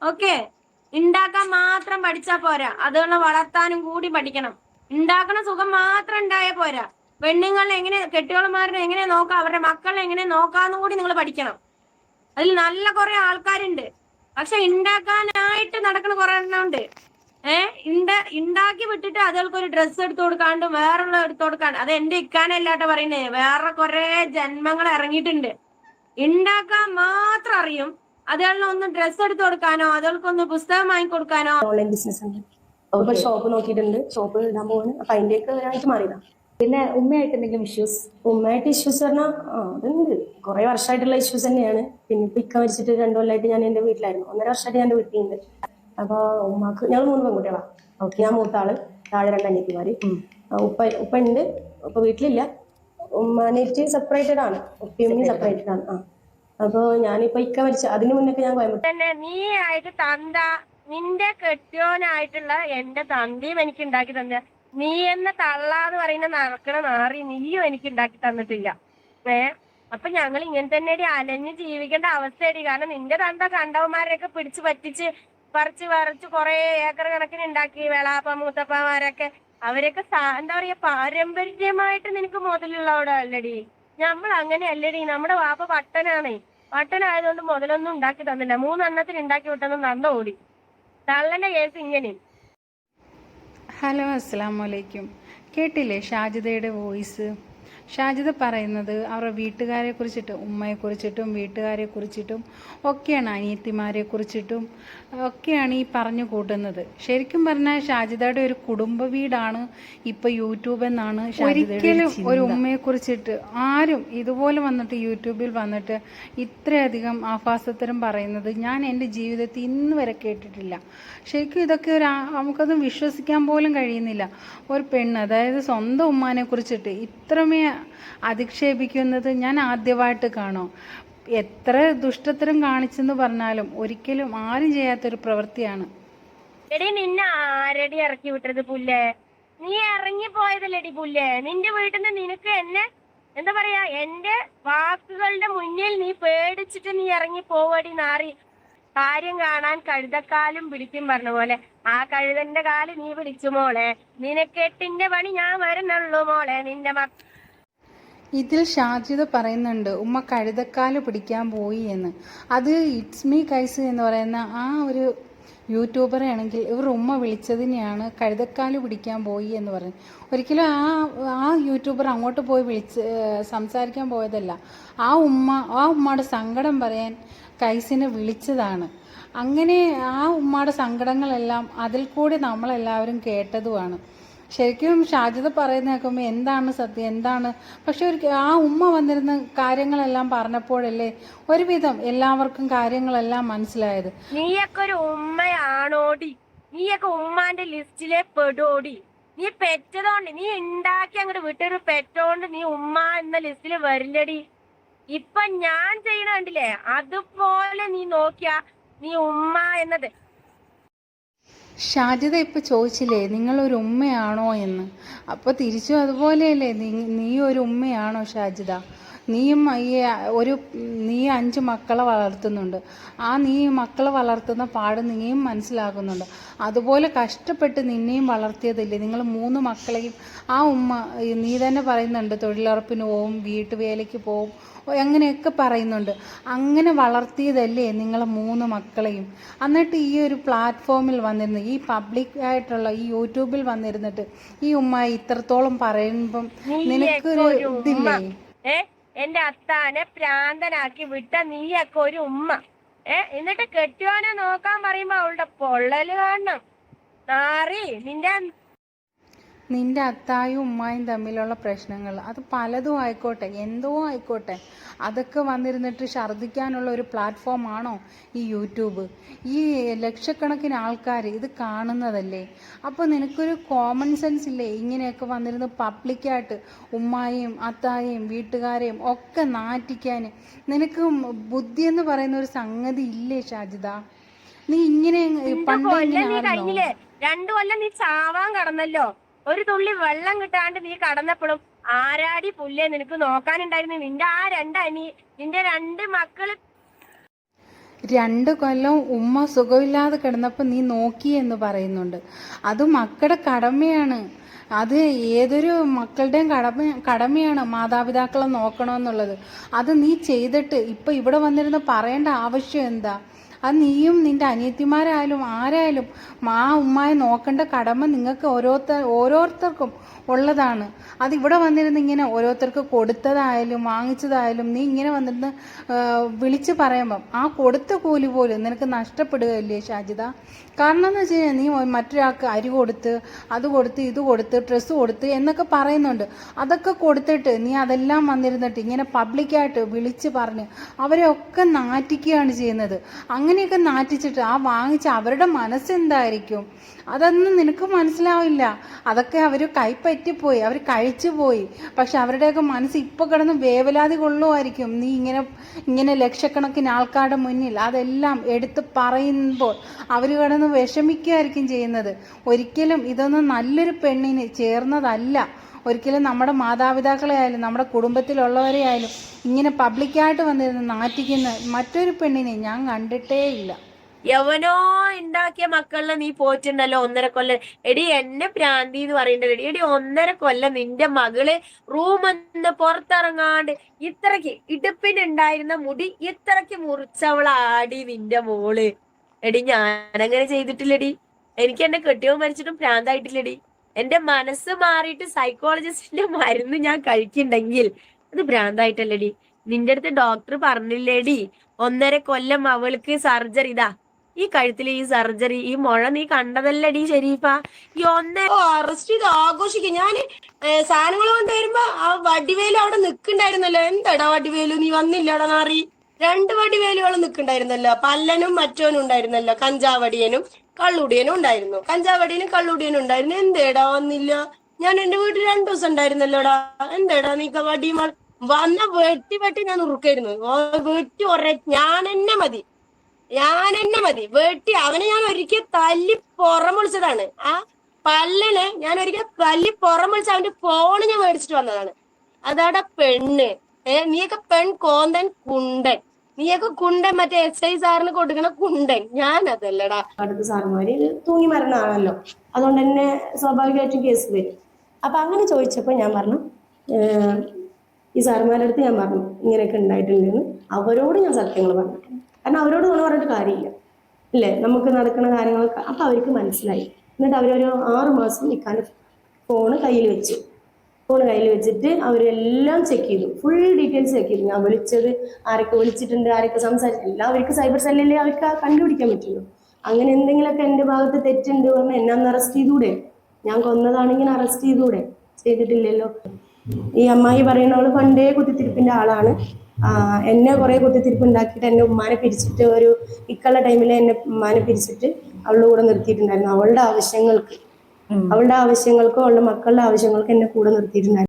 Okay. ഉണ്ടാക്കാൻ മാത്രം പഠിച്ചാ പോരാ, അതുകൊണ്ട് വളർത്താനും കൂടി പഠിക്കണം. ഉണ്ടാക്കണ സുഖം മാത്രം ഉണ്ടായാൽ പോരാ, പെണ്ണുങ്ങളെ എങ്ങനെ, കെട്ടിയോളന്മാരെ എങ്ങനെ നോക്കാം, അവരുടെ മക്കളെ എങ്ങനെ നോക്കാന്നും കൂടി നിങ്ങൾ പഠിക്കണം. അതിൽ നല്ല കുറെ ആൾക്കാരുണ്ട്, പക്ഷെ ഉണ്ടാക്കാനായിട്ട് നടക്കണ കുറെ എണ്ണം ഉണ്ട്. ഉണ്ടാക്കി വിട്ടിട്ട് അതുകൾക്ക് ഒരു ഡ്രസ്സ് എടുത്തു കൊടുക്കാണ്ടും വേറുള്ള എടുത്തു കൊടുക്കാണ്ട്. അത് എന്റെ ഇക്കാനല്ലാട്ടോ പറയുന്നേ, വേറെ കുറെ ജന്മങ്ങൾ ഇറങ്ങിയിട്ടുണ്ട്. ഉണ്ടാക്കാൻ മാത്രം അറിയും, അതുകളിലൊന്ന് ഡ്രസ്സ് എടുത്തു കൊടുക്കാനോ അതുകൾക്കൊന്ന് പുസ്തകം വാങ്ങിക്കൊടുക്കാനോ. ഓൺലൈൻ ബിസിനസ് ഉണ്ട്. ഇപ്പൊ ഷോപ്പ് നോക്കിയിട്ടുണ്ട്, ഷോപ്പ് ഇടാൻ പോകുന്നു. അപ്പൊ അതിന്റെയൊക്കെ ഒരാഴ്ച മാറിയതാ. പിന്നെ ഉമ്മയായിട്ട് എന്തെങ്കിലും ഇഷ്യൂസ്? ഉമ്മയായിട്ട് ഇഷ്യൂസ് പറഞ്ഞാൽ അതുണ്ട്, കുറെ വർഷമായിട്ടുള്ള ഇഷ്യൂസ് തന്നെയാണ്. പിന്നെ ഇപ്പൊ ഇക്ക മരിച്ചിട്ട് 2 കൊല്ലമായിട്ട് ഞാൻ എന്റെ വീട്ടിലായിരുന്നു. 1.5 വർഷമായിട്ട് ഞാൻ എന്റെ വീട്ടിലുണ്ട്. അപ്പൊ ഉമ്മാക്ക്, ഞങ്ങൾ 3 പെൺകുട്ടികളാ. ഞാൻ മൂത്താള്, താഴെ 2 അനിയത്തിമാര്. ഉപ്പ ഉണ്ട്, ഉപ്പ വീട്ടിലില്ല. ഉമ്മാനായിട്ട് സെപ്പറേറ്റഡ് ആണ്, ഉപ്പയും സെപ്പറേറ്റഡ് ആണ്. അപ്പൊ ഞാനിപ്പോ ഇക്ക മരിച്ച അതിന് മുന്നൊക്കെ ഞാൻ തന്നെ നീ ആയിട്ട് തന്ത, നിന്റെ കെട്ടിയോനായിട്ടുള്ള എന്റെ തന്തിയും എനിക്ക് ഉണ്ടാക്കി തന്നെ. നീ എന്ന തള്ളാന്ന് പറയുന്ന നടക്കണ നാറി നീയും എനിക്ക് ഉണ്ടാക്കി തന്നിട്ടില്ല. അപ്പൊ ഞങ്ങൾ ഇങ്ങനെ തന്നെ അലഞ്ഞ് ജീവിക്കേണ്ട അവസ്ഥയടി. കാരണം നിന്റെ തന്ത കണ്ടവന്മാരെയൊക്കെ പിടിച്ചു പറ്റിച്ച് പറിച്ച് കുറെ ഏക്കർ കണക്കിന് ഉണ്ടാക്കി. വെളാപ്പ മൂത്തപ്പമാരൊക്കെ, അവരൊക്കെ എന്താ പറയാ, പാരമ്പര്യമായിട്ട് നിനക്ക് മുതലുള്ളവിടെ അല്ലടി. നമ്മൾ അങ്ങനെ അല്ലടി. നമ്മുടെ വാപ്പ പട്ടനാണേ, പട്ടനായതുകൊണ്ട് മുതലൊന്നും ഉണ്ടാക്കി തന്നില്ല. 3 എണ്ണത്തിന് ഉണ്ടാക്കി വിട്ടെന്ന് നടന്നു ഓടി. തള്ളന്റെ കേസ് ഇങ്ങനെ. ഹലോ, അസ്സലാമു അലൈക്കും. കേട്ടില്ലേ ഷാജിദയുടെ വോയിസ്? ഷാജിദ പറയുന്നത് അവരുടെ വീട്ടുകാരെ കുറിച്ചിട്ട്, ഉമ്മയെക്കുറിച്ചിട്ടും വീട്ടുകാരെ കുറിച്ചിട്ടും ഒക്കെയാണ്, അനിയത്തിമാരെ കുറിച്ചിട്ടും ഒക്കെയാണ് ഈ പറഞ്ഞു കൂട്ടുന്നത്. ശരിക്കും പറഞ്ഞാൽ ഷാജിദയുടെ ഒരു കുടുംബ വീടാണ് ഇപ്പോൾ യൂട്യൂബ് എന്നാണ് ഒരിക്കലും ഒരു ഉമ്മയെ കുറിച്ചിട്ട് ആരും ഇതുപോലെ വന്നിട്ട് യൂട്യൂബിൽ വന്നിട്ട് ഇത്രയധികം ആഭാസത്തരം പറയുന്നത് ഞാൻ എൻ്റെ ജീവിതത്തിൽ ഇന്ന് വരെ കേട്ടിട്ടില്ല. ശരിക്കും ഇതൊക്കെ നമുക്കത് വിശ്വസിക്കാൻ പോലും കഴിയുന്നില്ല. ഒരു പെണ്ണ്, അതായത് സ്വന്തം ഉമ്മാനെ കുറിച്ചിട്ട് ഇത്രമേ അധിക്ഷേപിക്കുന്നത് ഞാൻ ആദ്യമായിട്ട് കാണും. എത്ര ദുഷ്ടത്തരം കാണിച്ചെന്ന് പറഞ്ഞാലും ഒരിക്കലും ആരും ചെയ്യാത്തൊരു പ്രവൃത്തിയാണ്. എടി, നിന്നെ ആരടി ഇറക്കി വിട്ടത് പുല്ലേ? നീ ഇറങ്ങി പോയതല്ലേടി പുല്ലേ? നിന്റെ വീട്ടിൽ നിന്ന് നിനക്ക് എന്നെ എന്താ പറയാ, എന്റെ വാക്കുകളുടെ മുന്നിൽ നീ പേടിച്ചിട്ട് നീ ഇറങ്ങി പോവടി നാറി. കാര്യം കാണാൻ കഴുതക്കാലും പിടിക്കും പറഞ്ഞ പോലെ ആ കഴുതന്റെ കാല് നീ പിടിച്ചു മോളെ. നിനക്കെട്ടിന്റെ പണി ഞാൻ വരുന്നുള്ളൂ മോളെ. നിന്റെ ഇതിൽ ഷാജിദ പറയുന്നുണ്ട് ഉമ്മ കഴുതക്കാല് പിടിക്കാൻ പോയി എന്ന്. അത് ഇറ്റ്സ് മീ കൈസ് എന്ന് പറയുന്ന ആ ഒരു യൂട്യൂബറെ ആണെങ്കിൽ ഇവർ ഉമ്മ വിളിച്ചതിനെയാണ് കഴുതക്കാല് പിടിക്കാൻ പോയി എന്ന് പറയുന്നത്. ഒരിക്കലും ആ യൂട്യൂബർ അങ്ങോട്ട് പോയി സംസാരിക്കാൻ പോയതല്ല. ആ ഉമ്മയുടെ സങ്കടം പറയാൻ കൈസിനെ വിളിച്ചതാണ്. അങ്ങനെ ആ ഉമ്മയുടെ സങ്കടങ്ങളെല്ലാം അതിൽ കൂടി നമ്മളെല്ലാവരും കേട്ടതുമാണ്. ശരിക്കും ഷാജിദ പറയുന്ന കേൾക്കുമ്പോൾ എന്താണ് സത്യം, എന്താണ്? പക്ഷെ ആ ഉമ്മ വന്നിരുന്ന കാര്യങ്ങളെല്ലാം പറഞ്ഞപ്പോഴല്ലേ ഒരുവിധം എല്ലാവർക്കും കാര്യങ്ങളെല്ലാം മനസ്സിലായത്. നീയൊക്കെ ഒരു ഉമ്മയാണോടി? നീയൊക്കെ ഉമ്മാന്റെ ലിസ്റ്റിലെ പെടോടി? നീ പെറ്റതോണ്ട്, നീ ഉണ്ടാക്കി അങ്ങോട്ട് വിട്ടൊരു പെറ്റോണ്ട് നീ ഉമ്മ എന്ന ലിസ്റ്റിൽ വരില്ലടി. ഇപ്പൊ ഞാൻ ചെയ്യണ കണ്ടില്ലേ, അതുപോലെ നീ നോക്കിയാ നീ ഉമ്മ എന്നത്. ഷാജിദ ഇപ്പം ചോദിച്ചില്ലേ നിങ്ങളൊരു ഉമ്മയാണോ എന്ന്? അപ്പോൾ തിരിച്ചും അതുപോലെയല്ലേ, നീ ഒരു ഉമ്മയാണോ ഷാജിദ? നീയും നീ 5 മക്കളെ വളർത്തുന്നുണ്ട്. നീ മക്കളെ വളർത്തുന്ന പാട് നീയും മനസ്സിലാക്കുന്നുണ്ട്. അതുപോലെ കഷ്ടപ്പെട്ട് നിന്നെയും വളർത്തിയതല്ലേ നിങ്ങൾ 3 മക്കളെയും. ആ ഉമ്മ നീ തന്നെ പറയുന്നുണ്ട് തൊഴിലുറപ്പിന് പോവും, വീട്ടുവേലയ്ക്ക് പോവും, അങ്ങനെയൊക്കെ പറയുന്നുണ്ട്. അങ്ങനെ വളർത്തിയതല്ലേ നിങ്ങളെ 3 മക്കളെയും. എന്നിട്ട് ഈ ഒരു പ്ലാറ്റ്ഫോമിൽ വന്നിരുന്ന് ഈ പബ്ലിക് ആയിട്ടുള്ള ഈ യൂട്യൂബിൽ വന്നിരുന്നിട്ട് ഈ ഉമ്മ ഇത്രത്തോളം പറയുമ്പം നിനക്കൊരു ഇതില്ലേ? എന്റെ അത്താനെ പ്രാന്തനാക്കി വിട്ട നീയൊക്കെ ഒരു ഉമ്മ. എന്നിട്ട് കെട്ടിയോനെ നോക്കാൻ പറയുമ്പോ അവളുടെ പൊള്ളല് കാണണം നാറി. നിന്റെ അത്തായും ഉമ്മായും തമ്മിലുള്ള പ്രശ്നങ്ങൾ അത് പലതും ആയിക്കോട്ടെ, എന്തോ ആയിക്കോട്ടെ, അതൊക്കെ വന്നിരുന്നിട്ട് ഛർദ്ദിക്കാനുള്ള ഒരു പ്ലാറ്റ്ഫോമാണോ ഈ യൂട്യൂബ്? ഈ ലക്ഷക്കണക്കിന് ആൾക്കാർ ഇത് കാണുന്നതല്ലേ. അപ്പോൾ നിനക്കൊരു കോമൺ സെൻസ് ഇല്ലേ? ഇങ്ങനെയൊക്കെ വന്നിരുന്ന് പബ്ലിക്കായിട്ട് ഉമ്മായും അത്തായെയും വീട്ടുകാരെയും ഒക്കെ നാറ്റിക്കാൻ നിനക്ക് ബുദ്ധിയെന്ന് പറയുന്ന ഒരു സംഗതി ഇല്ലേ ഷാജിദ? നീ ഇങ്ങനെ പണ്ട് 2 കൊല്ലം നീ ചാവാൻ കടന്നല്ലോ. ഒരു തുള്ളി വെള്ളം കിട്ടാണ്ട് നീ കടന്നപ്പോഴും ആരാടി പുല്ലേ നിനക്ക് നോക്കാനുണ്ടായിരുന്നു? നിന്റെ ആ നിന്റെ 2 മക്കള്. 2 കൊല്ലം ഉമ്മ സുഖമില്ലാതെ കിടന്നപ്പോൾ നീ നോക്കി എന്ന് പറയുന്നുണ്ട്. അത് മക്കളുടെ കടമയാണ്. അത് ഏതൊരു മക്കളുടെയും കടമയാണ് മാതാപിതാക്കളെ നോക്കണമെന്നുള്ളത്. അത് നീ ചെയ്തിട്ട് ഇപ്പം ഇവിടെ വന്നിരുന്ന് പറയേണ്ട ആവശ്യം എന്താ? അത് നീയും നിൻ്റെ അനിയത്തിമാരായാലും ആരായാലും ഉമ്മയെ നോക്കേണ്ട കടമ നിങ്ങൾക്ക് ഓരോരുത്തർക്കും ഉള്ളതാണ്. അത് ഇവിടെ വന്നിരുന്ന് ഇങ്ങനെ ഓരോരുത്തർക്ക് കൊടുത്തതായാലും വാങ്ങിച്ചതായാലും നീ ഇങ്ങനെ വന്നിരുന്ന് വിളിച്ച് പറയുമ്പം ആ കൊടുത്ത കൂലി പോലും നിനക്ക് നഷ്ടപ്പെടുകയല്ലേ ഷാജിദ? കാരണം എന്ന് വെച്ച് കഴിഞ്ഞാൽ നീ മറ്റൊരാൾക്ക് അരി കൊടുത്ത് അത് കൊടുത്ത് ഇത് കൊടുത്ത് ഡ്രസ്സ് കൊടുത്ത് എന്നൊക്കെ പറയുന്നുണ്ട്. അതൊക്കെ കൊടുത്തിട്ട് നീ അതെല്ലാം വന്നിരുന്നിട്ട് ഇങ്ങനെ പബ്ലിക്കായിട്ട് വിളിച്ച് പറഞ്ഞ് അവരെ ഒക്കെ നാറ്റിക്കുകയാണ് ചെയ്യുന്നത്. അങ്ങനെയൊക്കെ നാറ്റിച്ചിട്ട് ആ വാങ്ങിച്ച അവരുടെ മനസ്സെന്തായിരിക്കും? അതൊന്നും നിനക്ക് മനസ്സിലാവില്ല. അതൊക്കെ അവർ കൈപ്പറ്റിപ്പോയി, അവർ കഴിച്ചു പോയി. പക്ഷെ അവരുടെയൊക്കെ മനസ്സ് ഇപ്പോൾ കിടന്ന് വേവലാതി കൊള്ളുമായിരിക്കും. നീ ഇങ്ങനെ ലക്ഷക്കണക്കിന് ആൾക്കാരുടെ മുന്നിൽ അതെല്ലാം എടുത്ത് പറയുമ്പോൾ അവർ കിടന്ന് വിഷമിക്കുകയായിരിക്കും ചെയ്യുന്നത്. ഒരിക്കലും ഇതൊന്നും നല്ലൊരു പെണ്ണിന് ചേർന്നതല്ല. ഒരിക്കലും നമ്മുടെ മാതാപിതാക്കളെ ആയാലും നമ്മുടെ കുടുംബത്തിലുള്ളവരെ ആയാലും ഇങ്ങനെ പബ്ലിക്കായിട്ട് വന്നിരുന്ന് നാറ്റിക്കുന്ന മറ്റൊരു പെണ്ണിനെ ഞാൻ കണ്ടിട്ടേ ഇല്ല. യവനോ ഉണ്ടാക്കിയ മക്കളിനെ നീ പോറ്റുണ്ടല്ലോ 1.5 കൊല്ലം. എടി എന്നെ പ്രാന്തി എന്ന് പറയണ്ടല്ലോ എടി 1.5 കൊല്ലം നിന്റെ മകള് റൂമെന്ന് പുറത്തിറങ്ങാണ്ട് ഇത്രക്ക് ഇടുപ്പിനുണ്ടായിരുന്ന മുടി ഇത്രക്ക് മുറിച്ചവളാടി നിന്റെ മോള്. എടി ഞാനങ്ങനെ ചെയ്തിട്ടില്ലടി. എനിക്ക് എന്നെ കെട്ടിയവൻ മരിച്ചിട്ടും പ്രാന്തായിട്ടില്ലടി. എന്റെ മനസ്സ് മാറിയിട്ട് സൈക്കോളജിസ്റ്റിന്റെ മരുന്ന് ഞാൻ കഴിക്കുന്നുണ്ടെങ്കിൽ അത് ഭ്രാന്തായിട്ടല്ലടി. നിന്റെ അടുത്ത് ഡോക്ടർ പറഞ്ഞില്ലേടി 1.5 കൊല്ലം അവൾക്ക് സർജറി. ഇതാ ഈ കഴുത്തിലെ ഈ സർജറി, ഈ മുഴ നീ കണ്ടതല്ലടി ഷെരീഫ. ഈ അറസ്റ്റ് ചെയ്ത് ആഘോഷിക്കും. ഞാന് സാധനങ്ങൾ കൊണ്ടുവരുമ്പോ ആ വടിവേലു അവിടെ നിക്കണ്ടായിരുന്നല്ലോ. എന്താടാ വടിവേലു നീ വന്നില്ലടാ നാറി? 2 വടിവേലുകൾ നിക്കണ്ടായിരുന്നല്ലോ. പല്ലനും മറ്റോനും ഉണ്ടായിരുന്നല്ലോ. കഞ്ചാവടിയനും കള്ളുടിയനും ഉണ്ടായിരുന്നു. കഞ്ചാവടിയനും കള്ളുടിയനും ഉണ്ടായിരുന്നു. എന്തേടാ വന്നില്ല? ഞാൻ എന്റെ വീട്ടിൽ 2 ദിവസം ഉണ്ടായിരുന്നല്ലോടാ. എന്തേടാ നീക്ക വടി വന്ന വെട്ടി ഞാൻ ഉറുക്കായിരുന്നു. വെട്ടി ഞാൻ എന്നെ മതി വെട്ടി അവനെ ഞാൻ ഒരിക്കൽ തല്ലി പുറമൊളിച്ചതാണ്. ആ പല്ലനെ ഞാൻ ഒരിക്കൽ തല്ലി പുറമൊളിച്ച് അവന്റെ ഫോണ് ഞാൻ മേടിച്ചിട്ട് വന്നതാണ്. അതാടാ പെണ്ണ്. നീയൊക്കെ കോന്തൻ കുണ്ടൻ. നീയൊക്കെ കുണ്ടൻ, മറ്റേ SI സാറിന് കൊടുക്കണ കുണ്ടൻ. ഞാൻ അതല്ലടാ. അടുത്ത സാറുമാര് തൂങ്ങി മരണമാണല്ലോ, അതുകൊണ്ട് തന്നെ സ്വാഭാവികമായിട്ടും കേസ് വരും. അപ്പൊ അങ്ങനെ ചോദിച്ചപ്പോൾ ഞാൻ പറഞ്ഞു, ഈ സാറുമാരുടെ അടുത്ത് ഞാൻ പറഞ്ഞു ഇങ്ങനെയൊക്കെ ഉണ്ടായിട്ടുണ്ടെന്ന്. അവരോട് ഞാൻ സത്യങ്ങൾ പറഞ്ഞിട്ടുണ്ട്. കാരണം അവരോട് നുണ പറഞ്ഞിട്ട് കാര്യമില്ല അല്ലേ, നമുക്ക് നടക്കുന്ന കാര്യങ്ങളൊക്കെ. അപ്പൊ അവർക്ക് മനസ്സിലായി. എന്നിട്ട് അവരൊരു 6 മാസം നിൽക്കാൻ ഫോണ് കയ്യിൽ വെച്ചിട്ട് അവരെല്ലാം ചെക്ക് ചെയ്തു. ഫുൾ ഡീറ്റെയിൽസ് ചെക്ക് ചെയ്തു. ഞാൻ വിളിച്ചത്, ആരൊക്കെ വിളിച്ചിട്ടുണ്ട്, ആരൊക്കെ സംസാരിച്ചു, എല്ലാം അവർക്ക് സൈബർ സെല്ലിലേ അവർക്ക് കണ്ടുപിടിക്കാൻ പറ്റുള്ളൂ. അങ്ങനെ എന്തെങ്കിലുമൊക്കെ എൻ്റെ ഭാഗത്ത് തെറ്റുണ്ട് പറഞ്ഞാൽ എന്നെ അന്ന് അറസ്റ്റ് ചെയ്തൂടെ? ഞാൻ കൊന്നതാണെങ്കിൽ അറസ്റ്റ് ചെയ്തൂടെ? ചെയ്തിട്ടില്ലല്ലോ. ഈ അമ്മായി പറയുന്നവള് പണ്ടേ കുത്തിത്തിരിപ്പിന്റെ ആളാണ്. എന്നെ കുറെ കുത്തിത്തിരിപ്പ് ഉണ്ടാക്കിയിട്ട് എന്നെ ഉമ്മാനെ പിരിച്ചിട്ട് ഒരു ഇക്കുള്ള ടൈമിൽ എന്നെ ഉമ്മാനെ പിരിച്ചിട്ട് അവളുടെ കൂടെ നിർത്തിയിട്ടുണ്ടായിരുന്നു. അവളുടെ ആവശ്യങ്ങൾക്കും അവളുടെ മക്കളുടെ ആവശ്യങ്ങൾക്ക് എന്നെ കൂടെ നിർത്തിയിട്ടുണ്ടായിരുന്നു.